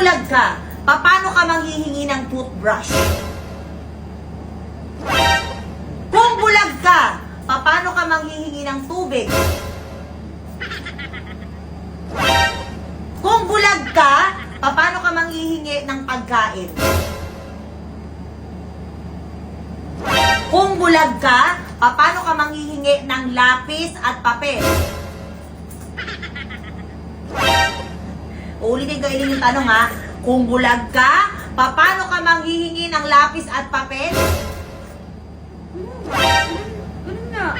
bulag ka, paano ka manghihingi ng toothbrush? Kung bulag ka, paano ka manghihingi ng tubig? Kung bulag ka, paano ka manghihingi ng pagkain? Kung bulag ka, paano ka manghihingi ng lapis at papel? Ulitin ko yung tanong ha. Kung bulag ka, paano ka manghihingi ng lapis at papel? Ganun nga.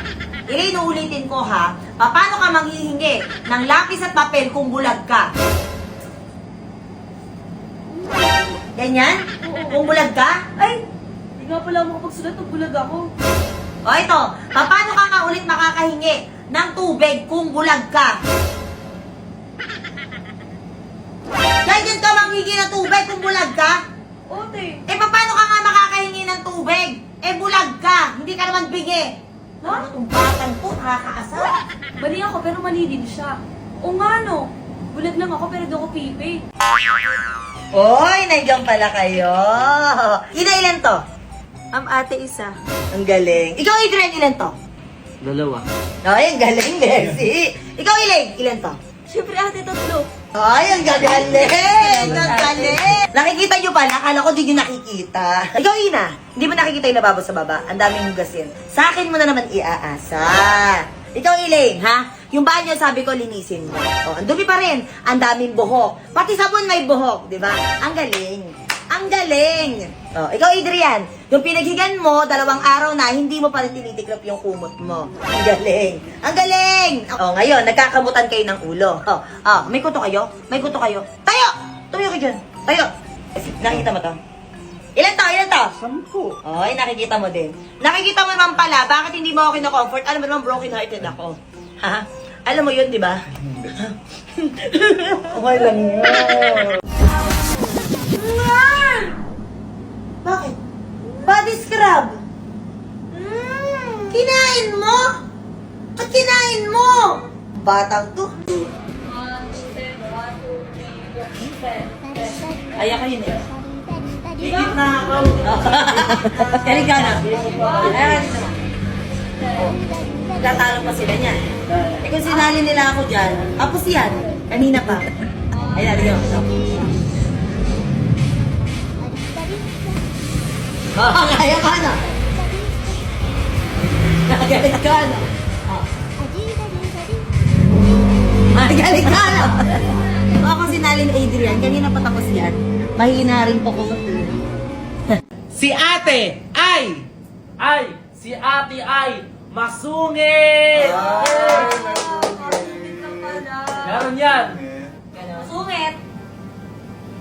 Elaine, ulitin ko ha. Paano ka manghihingi ng lapis at papel kung bulag ka? Ganyan? Kung bulag ka? Ay! Hindi nga pala makapagsulat pag bulag ako. O ito, paano ka nga ulit makakahingi ng tubig kung bulag ka? Ganyan ka manghingi ng tubig kung bulag ka? Ote! Eh, paano ka nga makakahingi ng tubig? Eh, bulag ka. Hindi ka naman bigi. Ha? Ano itong batang to? Nakakaasar. Mali ako pero mali din siya. O nga no! Bulag lang ako pero di ako pipi. Oy, nandiyan pala kayo. Ilan to? Ate isa. Ang galing. Ikaw, Adrian, ilan to? Dalawa. Ay, ang galing, Mercy. Ikaw, ilan to? Siyempre ate tatlo. Ay, ang galing! Ang galing! Nakikita nyo pala? Akala ko di nyo nakikita. Ikaw, Ina, hindi mo nakikita yung lababo sa baba? Ang daming hugasin. Sa akin mo na naman iaasa. Ikaw, Elaine, ha? Yung banyo, sabi ko, linisin mo. O, ang dumi pa rin. Ang daming buhok. Pati sabon may buhok, di ba? Ang galing. Ang galing! O, ikaw, Adrian, yung pinaghigan mo, 2 araw na, hindi mo pa rin tinitiklop yung kumot mo. Ang galing! Ang galing! O, ngayon, nagkakamutan kayo ng ulo. O, may kuto kayo? May kuto kayo? Tayo! Tumayo kayo dyan. Tayo! Nakikita mo to? Ilan to? Ilan to? 10. Oy, nakikita mo din. Nakikita mo naman pala, bakit hindi mo ako kino-comfort? Alam mo naman, broken-hearted ako. Ha? Alam mo yun, di ba? Okay lang yun. Bakit? Body scrub. Kinain mo? Ba't kinain mo? Batang to. Ay, ako yun eh. Higit na ako. Galing ka na. Ayan, dito na. Tatalo pa sila niyan. Eh kung sinali nila ako dyan, tapos yan. Kanina pa. Ayan, yun. Kaya ka na. Galing ka na. Galing ka na. Ako sinali ni Adrian, kanina pa tapos yan. Mahina rin po ko sa tingin. Si ate ay si ate ay masungit. Meron yan. Sungit.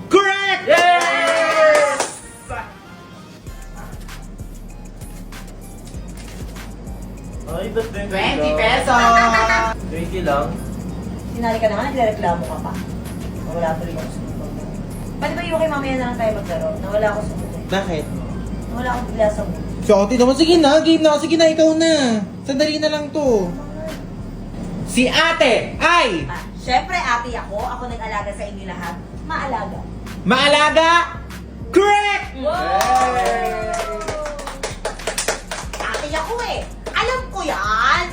Correct! Yes! Ay, ba't 20 pesos. 20 lang. Sinali ka naman, nagre-reklamo ka pa. Wala pa rin ako sumunod. Pwede ba yung okay mamaya na lang tayo maglaro? Nawala ako sa mood. Bakit? Nawala ako bigla sa mood. Si ate naman, sige na, game na. Sige na, ikaw na. Sandali na lang to. Si ate ay Siyempre, ate ako. Ako nag-alaga sa inyo lahat. Maalaga. maalaga. Correct! Ate ako eh. Alam ko yan.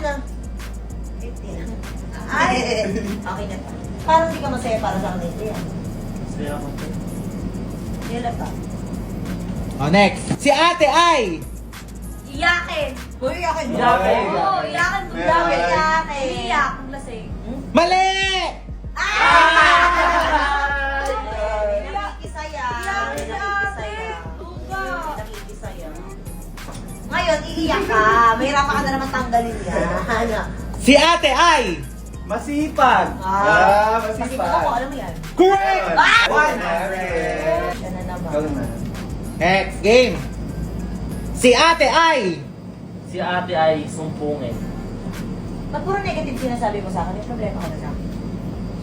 Ay, okay na pa. Parang hindi ka masaya para sa akin ito yan. Yan pa. Oh, next. Si ate ay Iyakin. Uy, akin mo. Iyakin. Oo, iyakin kung Iyakin. iyakin. Iyakin. Iiyak kung lasing. mali! Nakikisaya. Iyakin si ate. Tuga. Nakikisaya. Ngayon, iiyak ka. Mahirapan ka na naman tanggalin yan. Si ate ay Masipag! Kasi ako, alam mo yan. correct! Yan na naman. Ikaw na. Next game. Si ate ay sumpungin. Ba't puro negative sinasabi mo sa akin? May problema ka na sa akin.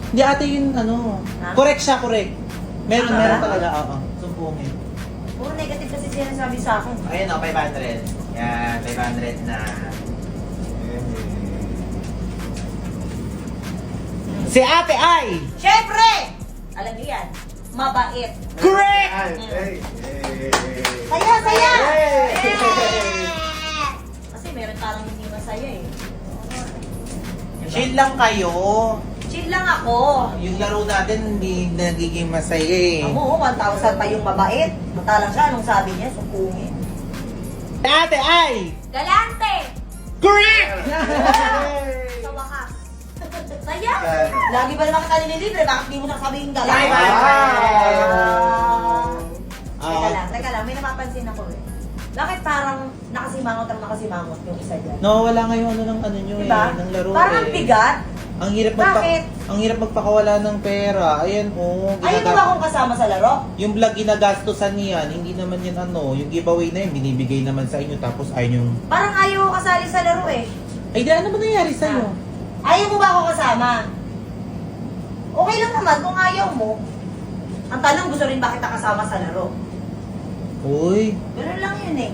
Hindi ate yun, ano. Ha? Correct siya, correct. Meron Ah. talaga, oo. Sumpungin. Puro negative kasi sinasabi sa akin. Ayun o, 500. Yan, 500 na. Si ate ay Siyempre! Alam niyo yan. mabait. Correct! Saya, saya! Hey! Kasi meron parang hindi masaya eh. Chill lang kayo. Chill lang ako. Yung laro natin hindi nagiging masaya eh. Amo, 1,000 pa yung mabait. Matalang siya, anong sabi niya? Sumpungin. Si ate ay Galante! correct! Sa wakas. Saya! Lagi ba naman kita nililibre? Bakit di mo nasabihin galang? Bye, bye. Teka lang, may napapansin ako eh. Bakit parang nakasimangot yung isa dyan? Nawawala nga yung ano ng ano nyo Diba? eh, ng laro Parang eh. ang bigat. Ang hirap Bakit? ang hirap magpakawala ng pera. Ayan oh, Ayaw mo ba akong kasama sa laro? yung vlog ginagastosan niyan, hindi naman yan ano, yung giveaway na yun, binibigay naman sa inyo tapos ayaw yung... Parang ayaw ko kasali sa laro eh. Ay, di ano ba nangyari sa'yo? Ayaw mo ba ako kasama? Okay lang naman kung ayaw mo. Ang tanong, gusto rin ba kita kasama sa laro? Uy, Ganun lang yun eh.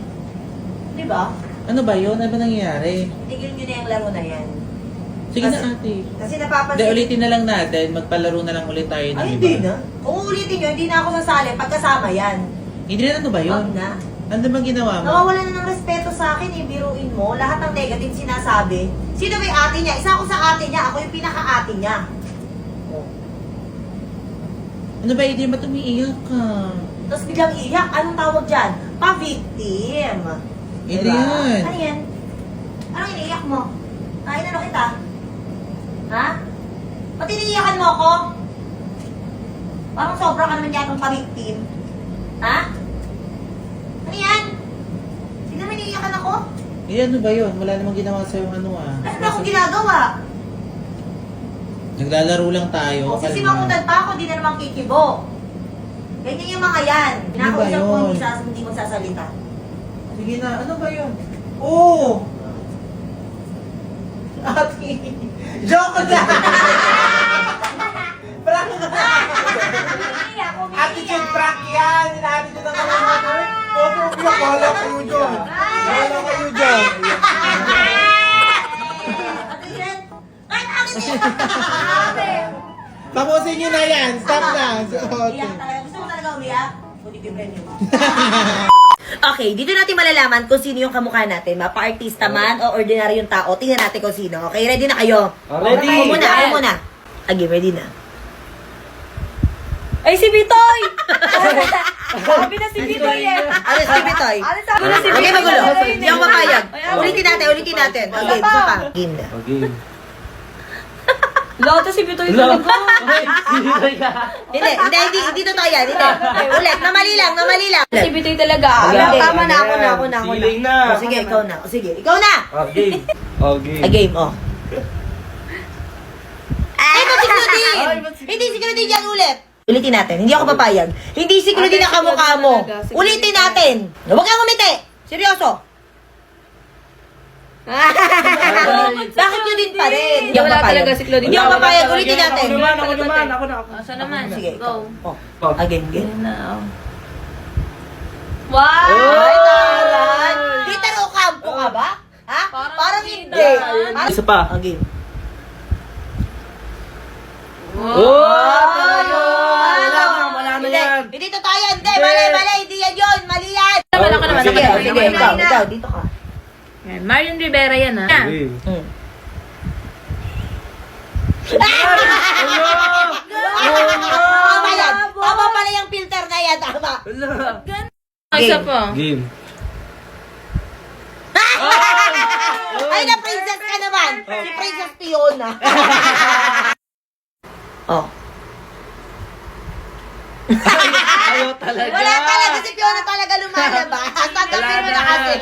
Di ba? ano ba yun? Ano ba nangyari? Tigil nyo na yung laro na yan. Sige Kasi- na ate. Kasi Hindi, napapansin... ulitin na lang natin. Magpalaro na lang ulit tayo ng Ay, iba. hindi na. Kung ulitin nyo, hindi na ako sasali pagkasama yan. Hindi na ano ba yun? Wag na. Ano bang ginawa mo? Nawawala na ng respeto sa akin eh, biruin mo. Lahat ng negative sinasabi. Sino ba yung ate niya? Isa ako sa ate niya. Ako yung pinaka-ate niya. Oh. Ano ba, hindi ba umiiyak ka? Tapos biglang iyak. Anong tawag dyan? Pa-victim. Adrian. Ano yan? Anong iniiyak mo? Kain ano kita? Ha? Ba't iniiyakan mo ako? Parang sobra ka naman yatang pa-victim. Ha? Ano yan? Sino naman iniiyakan ako? Eh, ano ba yun? Wala namang ginawa sa'yo ano ah. Ano na akong ginagawa? Naglalaro lang tayo. O, kalma. sisimangutan pa ako, di na naman kikibo. Ganyan yung mga yan. Ano ba Kinakausap ko, yun? hindi magsasalita. Sige na, ano ba yun? Oo! Ate! Joke lang! Prank ka! Attitude prank yan! Ina-attitude ang mga motor! Wala kayo dyan! Wala kayo dyan! Ate Jen, kahit akin yan! Tapusin nyo na yan! Stop na! Iyak talaga. Gusto mo talaga umiyak? Buti bibren yun. Okay, dito natin malalaman kung sino yung kamukha natin. Mapa-artista man o ordinaryong tao. Tingnan natin kung sino. Okay, ready na kayo? Ready. Ako muna, ako muna. Okay, ready na. Ay, si Bitoy! Sabi na si Bitoy eh. Ano si Bitoy? Ano sabi na si Okay, Bitoy? magulo. Hindi ako mapayag. Ay, Ulitin natin. Okay, gusto pa. Game na. Okay. Lota si Bitoy Hello. talaga. Hindi totoo yan. Hindi. Ulit, namali lang. Si Bitoy talaga. Wala. Tama na, ako na. Feeling na. O, sige, ikaw na. O, sige, ikaw na. Okay. Okay. A game, oh. Ay, ba't si Claudine? Hindi si Claudine yan ulit. Ulitin natin. Hindi ako papayag. Hindi si Claudine ang kamukha mo. Ulitin natin. Huwag kang umiti. Seryoso. Bakit Claudine pa rin? Hindi ako Wala papayag. talaga si Claudine. Hindi ako papayag. Ulitin natin. Ako naman. Asa naman? Sige, Go. ikaw. Oh, again. Yan na, oh. Wow! Ay, taray! Peter Ocampo ka ba? Ha? Parang hindi. Parang- Isa pa. Okay. Wala na Hindi, yan. hindi totoo yan. Hindi, mali. Hindi yan yun. Mali yan. Ako naman. Sige, Ako sige, naman. ikaw, dito ka. Yan, Marion Rivera yan, ha? Okay. Hmm. Tama yan. Tama pala yung filter na yan. Tama. Isa pa. Game. Ay, na princess ka naman. Si Princess Fiona. Oh. Ayaw talaga. Wala talaga si Fiona talaga lumalabas. Tatanggapin mo na kasi.